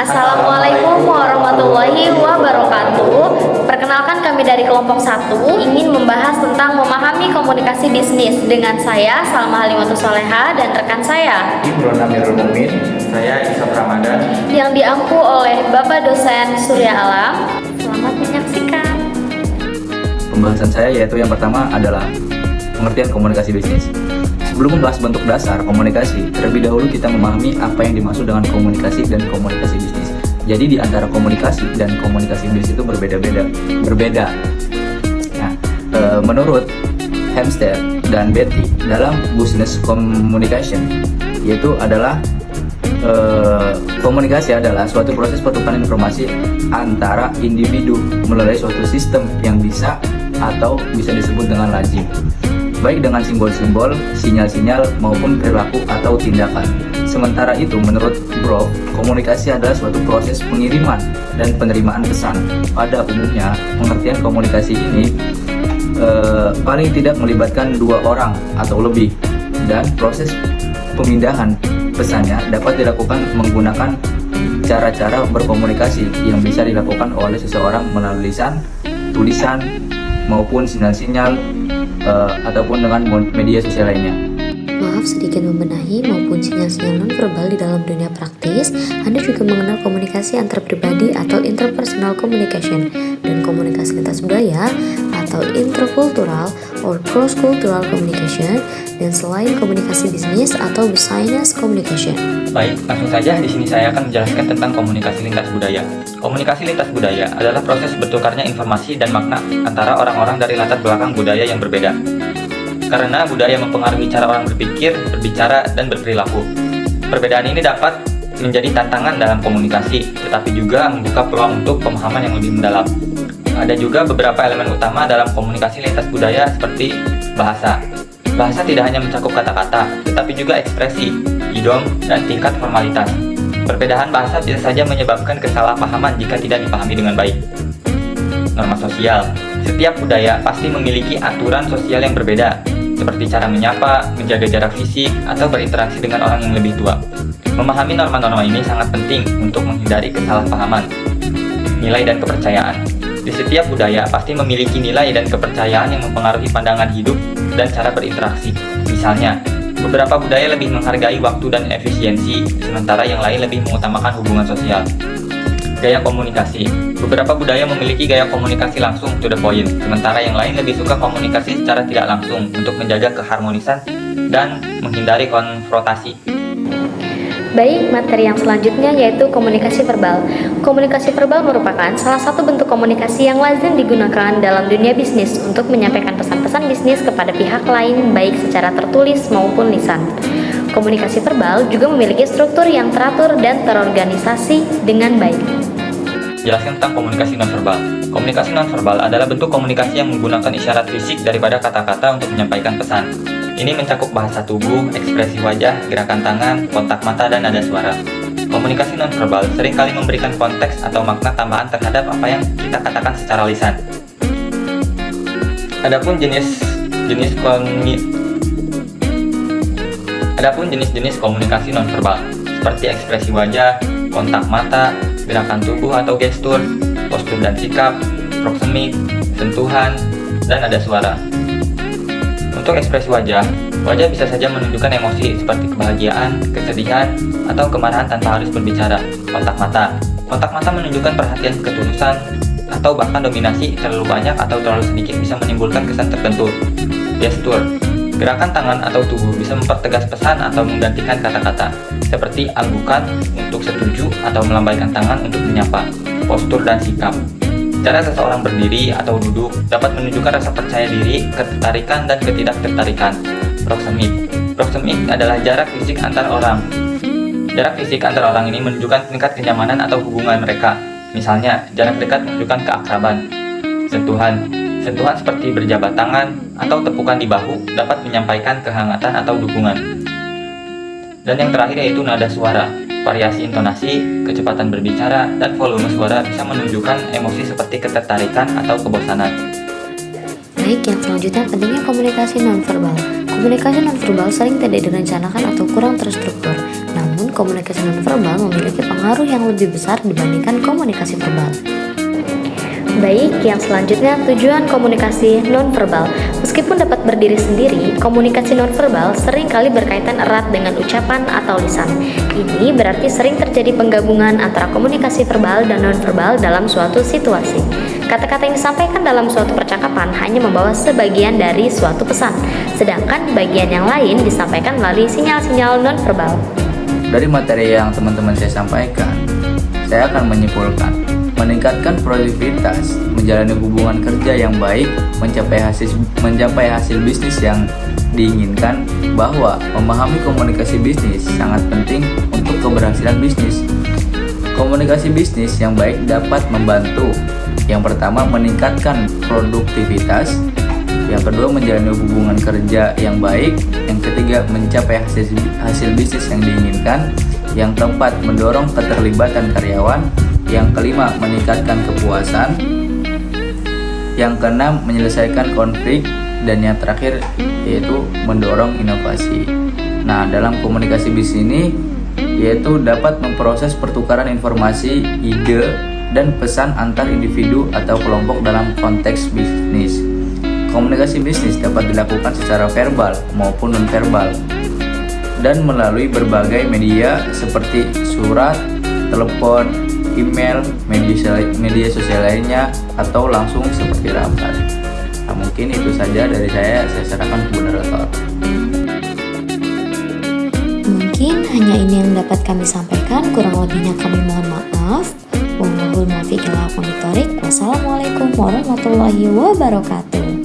Assalamualaikum warahmatullahi wabarakatuh. Perkenalkan, kami dari kelompok 1 ingin membahas tentang memahami komunikasi bisnis dengan saya Salma Halimatus Soleha dan rekan saya Imron Amirul Mumin, saya Isam Ramadan, yang diampu oleh Bapak dosen Surya Alam. Selamat menyaksikan. Pembahasan saya yaitu yang pertama adalah pengertian komunikasi bisnis. Sebelum membahas bentuk dasar komunikasi, terlebih dahulu kita memahami apa yang dimaksud dengan komunikasi dan komunikasi bisnis. Jadi di antara komunikasi dan komunikasi bisnis itu berbeda. Nah, menurut Hempstead dan Beatty dalam Business Communication, yaitu adalah komunikasi adalah suatu proses pertukaran informasi antara individu melalui suatu sistem yang bisa atau bisa disebut dengan lazim, baik dengan simbol-simbol, sinyal-sinyal, maupun perilaku atau tindakan. Sementara itu, menurut Brough, komunikasi adalah suatu proses pengiriman dan penerimaan pesan. Pada umumnya, pengertian komunikasi ini paling tidak melibatkan 2 orang atau lebih, dan proses pemindahan pesannya dapat dilakukan menggunakan cara-cara berkomunikasi yang bisa dilakukan oleh seseorang melalui lisan, tulisan, maupun sinyal-sinyal ataupun dengan media sosial lainnya. Maaf sedikit membenahi maupun sinyal-sinyal non-verbal di dalam dunia praktis. Anda juga mengenal komunikasi antar pribadi atau interpersonal communication dan komunikasi lintas budaya atau intercultural or cross-cultural communication, dan selain komunikasi bisnis atau business communication. Baik, langsung saja di sini saya akan menjelaskan tentang komunikasi lintas budaya. Komunikasi lintas budaya adalah proses bertukarnya informasi dan makna antara orang-orang dari latar belakang budaya yang berbeda. Karena budaya mempengaruhi cara orang berpikir, berbicara, dan berperilaku. Perbedaan ini dapat menjadi tantangan dalam komunikasi, tetapi juga membuka peluang untuk pemahaman yang lebih mendalam. Ada juga beberapa elemen utama dalam komunikasi lintas budaya seperti bahasa. Bahasa tidak hanya mencakup kata-kata, tetapi juga ekspresi, idiom, dan tingkat formalitas. Perbedaan bahasa bisa saja menyebabkan kesalahpahaman jika tidak dipahami dengan baik. Norma sosial. Setiap budaya pasti memiliki aturan sosial yang berbeda, seperti cara menyapa, menjaga jarak fisik, atau berinteraksi dengan orang yang lebih tua. Memahami norma-norma ini sangat penting untuk menghindari kesalahpahaman. Nilai dan kepercayaan. Di setiap budaya pasti memiliki nilai dan kepercayaan yang mempengaruhi pandangan hidup dan cara berinteraksi. Misalnya, beberapa budaya lebih menghargai waktu dan efisiensi, sementara yang lain lebih mengutamakan hubungan sosial. Gaya komunikasi. Beberapa budaya memiliki gaya komunikasi langsung to the point, sementara yang lain lebih suka komunikasi secara tidak langsung untuk menjaga keharmonisan dan menghindari konfrontasi. Baik, materi yang selanjutnya yaitu komunikasi verbal. Komunikasi verbal merupakan salah satu bentuk komunikasi yang lazim digunakan dalam dunia bisnis untuk menyampaikan pesan-pesan bisnis kepada pihak lain baik secara tertulis maupun lisan. Komunikasi verbal juga memiliki struktur yang teratur dan terorganisasi dengan baik. Jelaskan tentang komunikasi nonverbal. Komunikasi nonverbal adalah bentuk komunikasi yang menggunakan isyarat fisik daripada kata-kata untuk menyampaikan pesan. Ini mencakup bahasa tubuh, ekspresi wajah, gerakan tangan, kontak mata, dan nada suara. Komunikasi nonverbal seringkali memberikan konteks atau makna tambahan terhadap apa yang kita katakan secara lisan. Adapun jenis-jenis komunikasi nonverbal seperti ekspresi wajah, kontak mata, gerakan tubuh atau gestur, postur dan sikap, proxemik, sentuhan, dan nada suara. Untuk ekspresi wajah bisa saja menunjukkan emosi seperti kebahagiaan, kesedihan, atau kemarahan tanpa harus berbicara. Kontak mata menunjukkan perhatian, ketulusan, atau bahkan dominasi. Terlalu banyak atau terlalu sedikit bisa menimbulkan kesan tertentu. Gestur. Gerakan tangan atau tubuh bisa mempertegas pesan atau menggantikan kata-kata, seperti anggukan untuk setuju atau melambaikan tangan untuk menyapa. Postur dan sikap. Cara seseorang berdiri atau duduk dapat menunjukkan rasa percaya diri, ketertarikan, dan ketidaktertarikan. Proxemik adalah jarak fisik antar orang. Jarak fisik antar orang ini menunjukkan tingkat kenyamanan atau hubungan mereka. Misalnya, jarak dekat menunjukkan keakraban. Sentuhan seperti berjabat tangan atau tepukan di bahu dapat menyampaikan kehangatan atau dukungan. Dan yang terakhir yaitu nada suara. Variasi intonasi, kecepatan berbicara, dan volume suara bisa menunjukkan emosi seperti ketertarikan atau kebosanan. Baik, yang selanjutnya pentingnya komunikasi nonverbal. Komunikasi nonverbal sering tidak direncanakan atau kurang terstruktur. Namun, komunikasi nonverbal memiliki pengaruh yang lebih besar dibandingkan komunikasi verbal. Baik, yang selanjutnya tujuan komunikasi nonverbal. Meskipun dapat berdiri sendiri, komunikasi nonverbal seringkali berkaitan erat dengan ucapan atau lisan. Ini berarti sering terjadi penggabungan antara komunikasi verbal dan nonverbal dalam suatu situasi. Kata-kata yang disampaikan dalam suatu percakapan hanya membawa sebagian dari suatu pesan, sedangkan bagian yang lain disampaikan melalui sinyal-sinyal nonverbal. Dari materi yang teman-teman saya sampaikan, saya akan menyimpulkan meningkatkan produktivitas, menjalani hubungan kerja yang baik, mencapai hasil bisnis yang diinginkan, bahwa memahami komunikasi bisnis sangat penting untuk keberhasilan bisnis. Komunikasi bisnis yang baik dapat membantu, yang pertama, meningkatkan produktivitas, yang kedua, menjalani hubungan kerja yang baik, yang ketiga, mencapai hasil bisnis yang diinginkan, yang keempat, mendorong keterlibatan karyawan, yang kelima, meningkatkan kepuasan, yang keenam, menyelesaikan konflik, dan yang terakhir yaitu mendorong inovasi. Nah, dalam komunikasi bisnis ini yaitu dapat memproses pertukaran informasi, ide, dan pesan antar individu atau kelompok dalam konteks bisnis. Komunikasi bisnis dapat dilakukan secara verbal maupun nonverbal dan melalui berbagai media seperti surat, telepon, email, media sosial lainnya, atau langsung seperti rapat. Nah, mungkin itu saja dari saya serahkan ke moderator. Mungkin hanya ini yang dapat kami sampaikan, kurang lebihnya kami mohon maaf. Wassalamualaikum warahmatullahi wabarakatuh.